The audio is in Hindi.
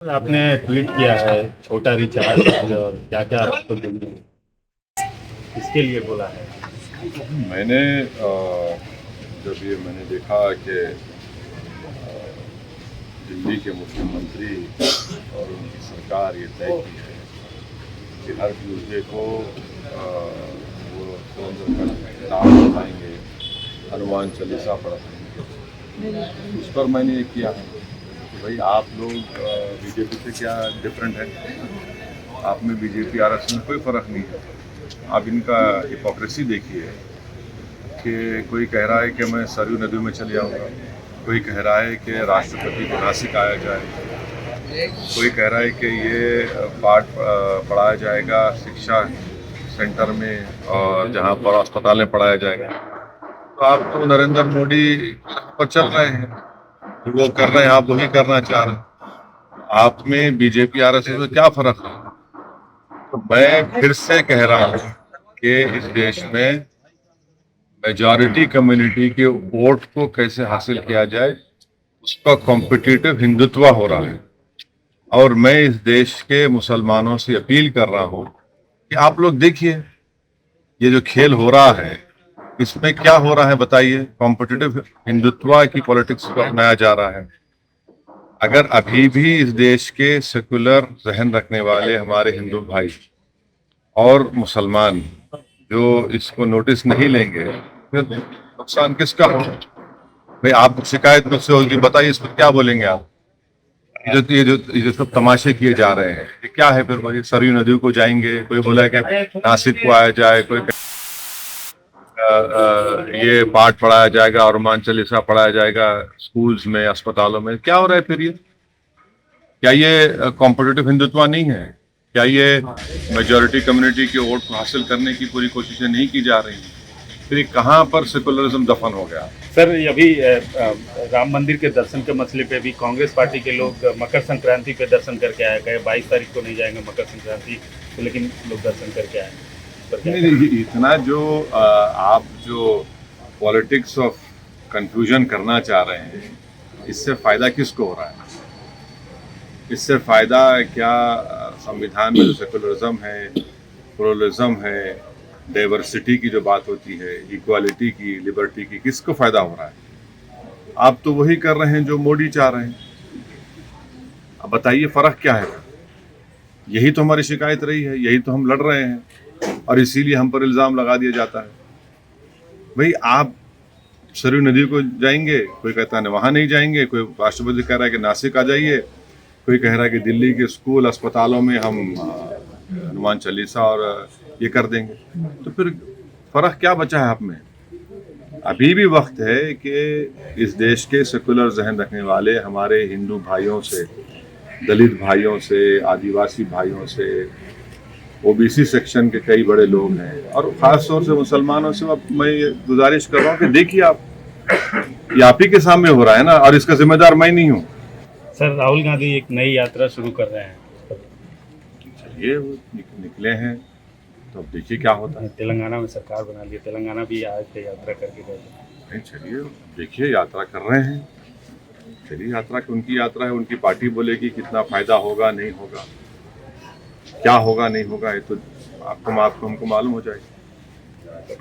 आपने ट्वीट किया है छोटा रिचार्ज और क्या क्या आपको इसके लिए बोला है। मैंने जब ये मैंने देखा कि दिल्ली के मुख्यमंत्री और उनकी सरकार ये तय की है कि हर ट्यूसडे को वो सुरेंद्र का नाम बताएंगे, हनुमान चालीसा पढ़ाएंगे, उस पर मैंने ये किया है कि भाई आप लोग बीजेपी से क्या डिफरेंट है। आप में बीजेपी आरएसएस में कोई फ़र्क नहीं है। आप इनका हिपोक्रेसी देखिए कि कोई कह रहा है कि मैं सरयू नदी में चले जाऊँगा, कोई कह रहा है कि राष्ट्रपति को नासिक आया जाए, कोई कह रहा है कि ये पाठ पढ़ाया जाएगा शिक्षा सेंटर में और जहाँ पर अस्पताल में पढ़ाया जाएगा। तो आप तो नरेंद्र मोदी पर चल रहे हैं, वो कर रहे हैं, आप वही करना चाह रहे हैं। आप में बीजेपी आरएसएस में क्या फर्क है? तो मैं फिर से कह रहा हूँ कि इस देश में मेजॉरिटी कम्युनिटी के वोट को कैसे हासिल किया जाए, उसका कॉम्पिटिटिव हिंदुत्व हो रहा है। और मैं इस देश के मुसलमानों से अपील कर रहा हूँ कि आप लोग देखिए ये जो खेल हो रहा है इसमें क्या हो रहा है बताइए। कॉम्पिटिटिव हिंदुत्व की पॉलिटिक्स को अपनाया जा रहा है। अगर अभी भी इस देश के सेकुलर जहन रखने वाले हमारे हिंदू भाई और मुसलमान जो इसको नोटिस नहीं लेंगे, फिर नुकसान किसका हो? भाई आप शिकायत मुझसे होगी, बताइए इस पर क्या बोलेंगे आप? ये जो सब तमाशे किए जा रहे हैं ये क्या है? फिर वही सरयू नदी को जाएंगे, कोई बोला कि नासिक को आया जाए, कोई ये पाठ पढ़ाया जाएगा और हनुमान चालीसा पढ़ाया जाएगा स्कूल्स में, अस्पतालों में। क्या हो रहा है फिर ये? क्या ये कॉम्पिटिटिव हिंदुत्व नहीं है? क्या ये मेजॉरिटी कम्युनिटी के वोट को हासिल करने की पूरी कोशिशें नहीं की जा रही हैं? फिर ये कहाँ पर सेकुलरिज्म दफन हो गया? सर अभी राम मंदिर के दर्शन के मसले पे भी कांग्रेस पार्टी के लोग मकर संक्रांति पे दर्शन करके आए, कहे 22 तारीख को नहीं जाएंगे मकर संक्रांति तो, लेकिन लोग दर्शन करके आए। नहीं, इतना जो आप जो पॉलिटिक्स ऑफ कंफ्यूजन करना चाह रहे हैं, इससे फायदा किसको हो रहा है? इससे फायदा क्या संविधान में जो सेकुलरिज्म है, प्लुरलिज्म है, डाइवर्सिटी की जो बात होती है, इक्वालिटी की, लिबर्टी की, किसको फायदा हो रहा है? आप तो वही कर रहे हैं जो मोदी चाह रहे हैं। अब बताइए फर्क क्या है? यही तो हमारी शिकायत रही है, यही तो हम लड़ रहे हैं और इसीलिए हम पर इल्ज़ाम लगा दिया जाता है। भाई आप सरयू नदी को जाएंगे, कोई कहता है वहाँ नहीं जाएंगे, कोई राष्ट्रपति कह रहा है कि नासिक आ जाइए, कोई कह रहा है कि दिल्ली के स्कूल अस्पतालों में हम हनुमान चालीसा और ये कर देंगे। तो फिर फर्क क्या बचा है आप में? अभी भी वक्त है कि इस देश के सेकुलर जहन रखने वाले हमारे हिंदू भाइयों से, दलित भाइयों से, आदिवासी भाइयों से, ओबीसी सेक्शन के कई बड़े लोग हैं और खास तौर से मुसलमानों से मैं ये गुजारिश कर रहा हूँ कि देखिए आप, ये आप ही के सामने हो रहा है ना, और इसका जिम्मेदार मैं नहीं हूँ। सर राहुल गांधी एक नई यात्रा शुरू कर रहे हैं, चलिए वो निकले हैं तो अब देखिए क्या होता है। तेलंगाना में सरकार बना ली, तेलंगाना भी आज से यात्रा करके गए। नहीं, चलिए देखिए, यात्रा कर रहे हैं, चलिए यात्रा की उनकी यात्रा है, उनकी पार्टी बोलेगी कितना फायदा होगा नहीं होगा, क्या होगा नहीं होगा, ये तो आपको हमको मालूम हो जाएगा।